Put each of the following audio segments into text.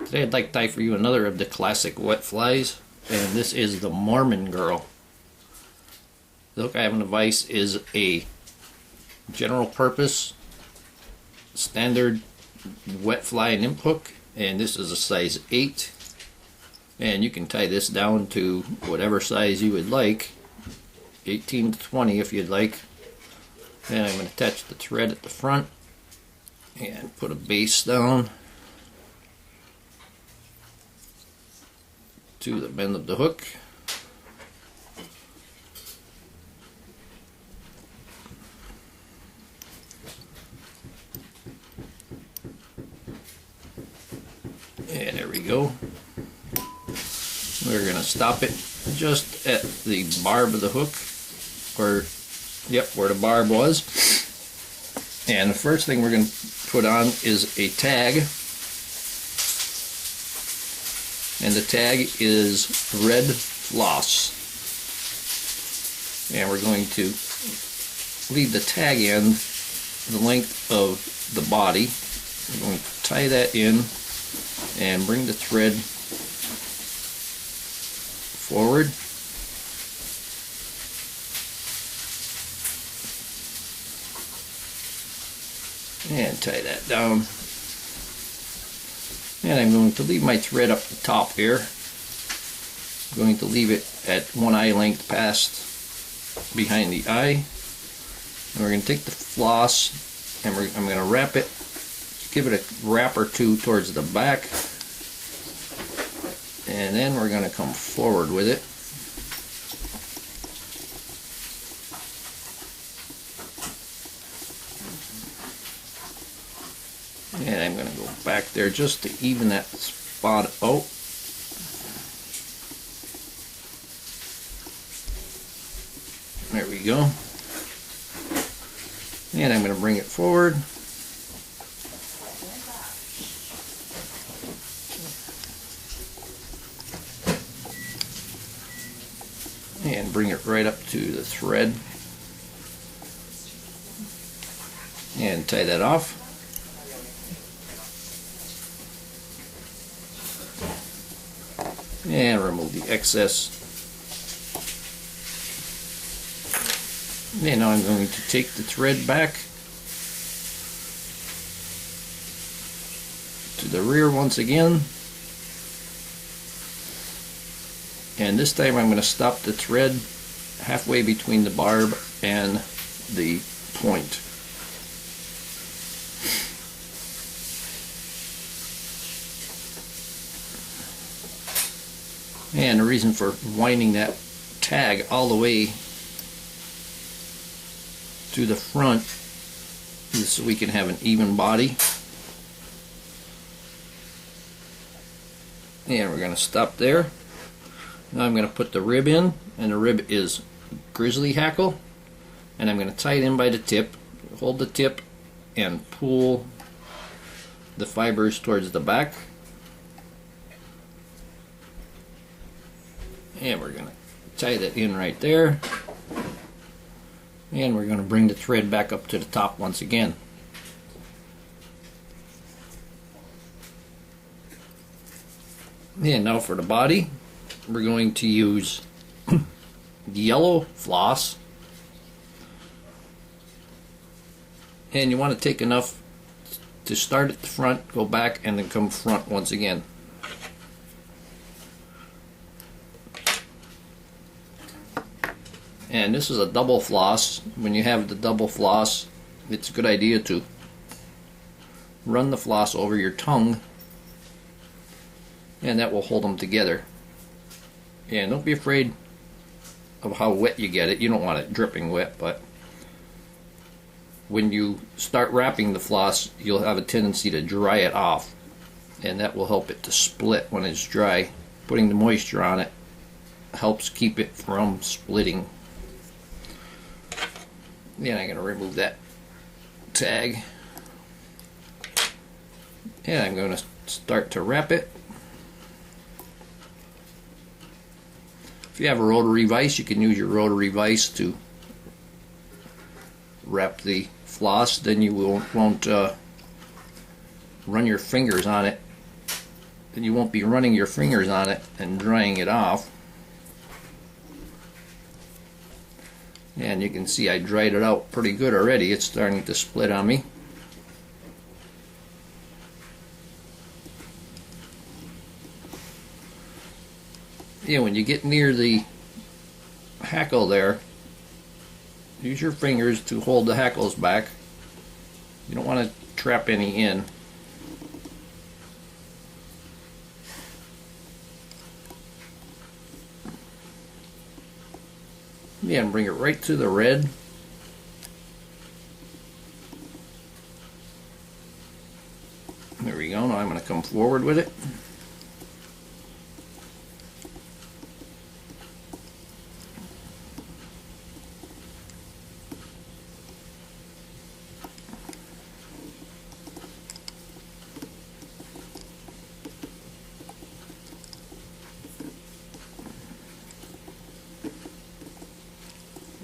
Today I'd like to tie for you another of the classic wet flies, and this is the Mormon girl. The hook I have on the vise is a general purpose standard wet fly nymph hook, and this is a size 8, and you can tie this down to whatever size you would like, 18 to 20 if you'd like. Then I'm going to attach the thread at the front and put a base down to the bend of the hook. And there we go. We're going to stop it just at the barb of the hook, where the barb was. And the first thing we're going to put on is a tag. And the tag is red floss. And we're going to leave the tag end the length of the body. We're going to tie that in and bring the thread forward. And tie that down. And I'm going to leave my thread up the top here. I'm going to leave it at 1 eye length past behind the eye. And we're going to take the floss and I'm going to wrap it, give it a wrap or two towards the back. And then we're going to come forward with it. And I'm going to go back there just to even that spot out. There we go. And I'm going to bring it forward. And bring it right up to the thread. And tie that off. And remove the excess. And now I'm going to take the thread back to the rear once again. And this time I'm going to stop the thread halfway between the barb and the point. And the reason for winding that tag all the way to the front is so we can have an even body. And we're going to stop there. Now I'm going to put the rib in, and the rib is grizzly hackle, and I'm going to tie it in by the tip, hold the tip and pull the fibers towards the back. And we're going to tie that in right there. And we're going to bring the thread back up to the top once again. And now for the body, we're going to use yellow floss. And you want to take enough to start at the front, go back, and then come front once again. And this is a double floss. When you have the double floss, it's a good idea to run the floss over your tongue, and that will hold them together. And don't be afraid of how wet you get it. You don't want it dripping wet, but when you start wrapping the floss, you'll have a tendency to dry it off, and that will help it to split when it's dry. Putting the moisture on it helps keep it from splitting. Then I'm going to remove that tag, and I'm going to start to wrap it. If you have a rotary vise, you can use your rotary vise to wrap the floss. Then you won't run your fingers on it and you won't be running your fingers on it and drying it off. And you can see I dried it out pretty good already. It's starting to split on me. Yeah, when you get near the hackle there, use your fingers to hold the hackles back. You don't want to trap any in. Yeah, and bring it right to the red. There we go. Now I'm going to come forward with it.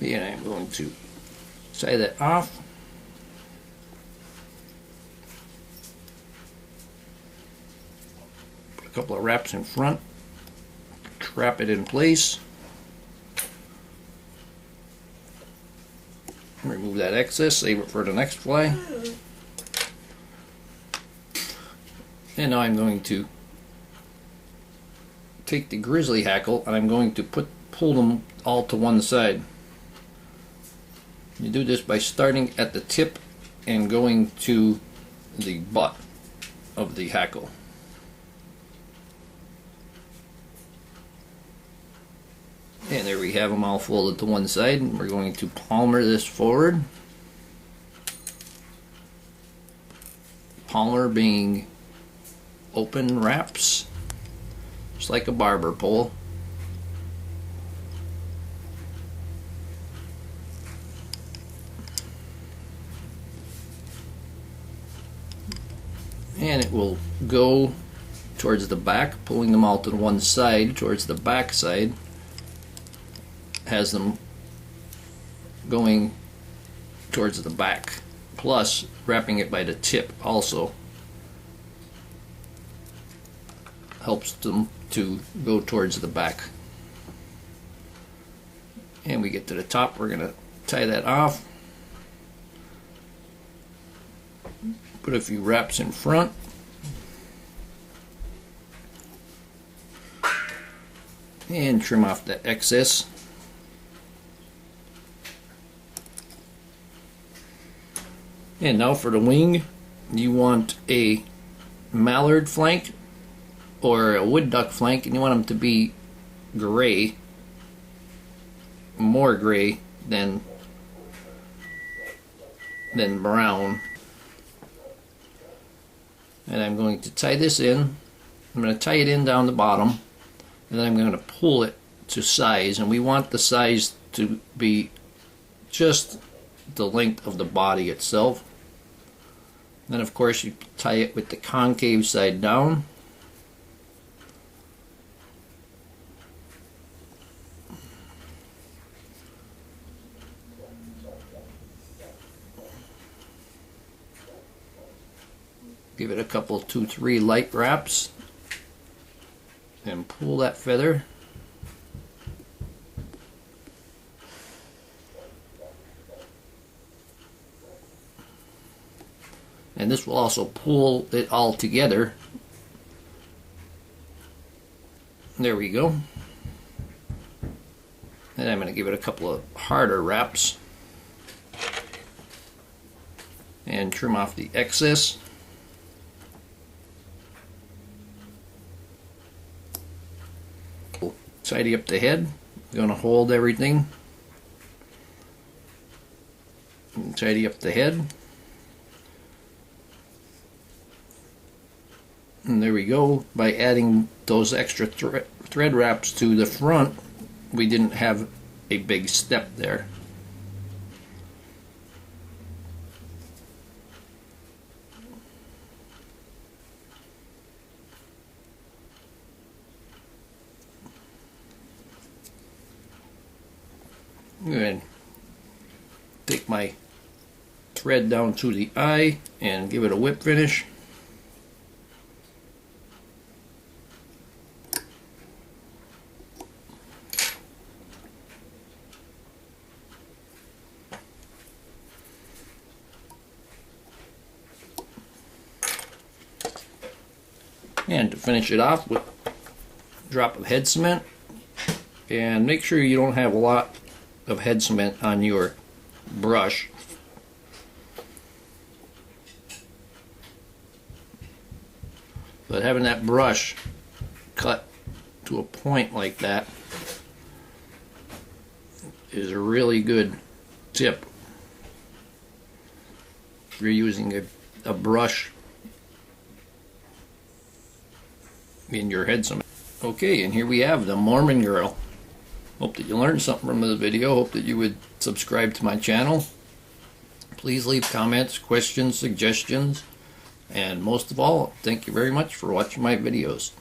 And I'm going to tie that off. Put a couple of wraps in front. Trap it in place. Remove that excess, save it for the next fly. And now I'm going to take the grizzly hackle and I'm going to pull them all to one side. You do this by starting at the tip and going to the butt of the hackle. And there we have them all folded to one side. And we're going to palmer this forward. Palmer being open wraps, just like a barber pole. And it will go towards the back, pulling them all to one side, towards the back side. Has them going towards the back, plus wrapping it by the tip also helps them to go towards the back. And we get to the top, we're going to tie that off. Put a few wraps in front. And trim off the excess. And now for the wing, you want a mallard flank or a wood duck flank, and you want them to be gray, more gray than brown. And I'm going to tie this in. I'm going to tie it in down the bottom, and then I'm going to pull it to size, and we want the size to be just the length of the body itself. Then of course you tie it with the concave side down. Give it a couple, 2-3 light wraps, and pull that feather. And this will also pull it all together. There we go. And I'm going to give it a couple of harder wraps and trim off the excess. Tidy up the head. I'm going to hold everything. And tidy up the head. And there we go. By adding those extra thread wraps to the front, we didn't have a big step there. Good. Take my thread down to the eye and give it a whip finish. And to finish it off with a drop of head cement, and make sure you don't have a lot of head cement on your brush. But having that brush cut to a point like that is a really good tip if you're using a brush in your head cement. Okay, and here we have the Mormon girl. Hope that you learned something from this video. Hope that you would subscribe to my channel. Please leave comments, questions, suggestions, and most of all, thank you very much for watching my videos.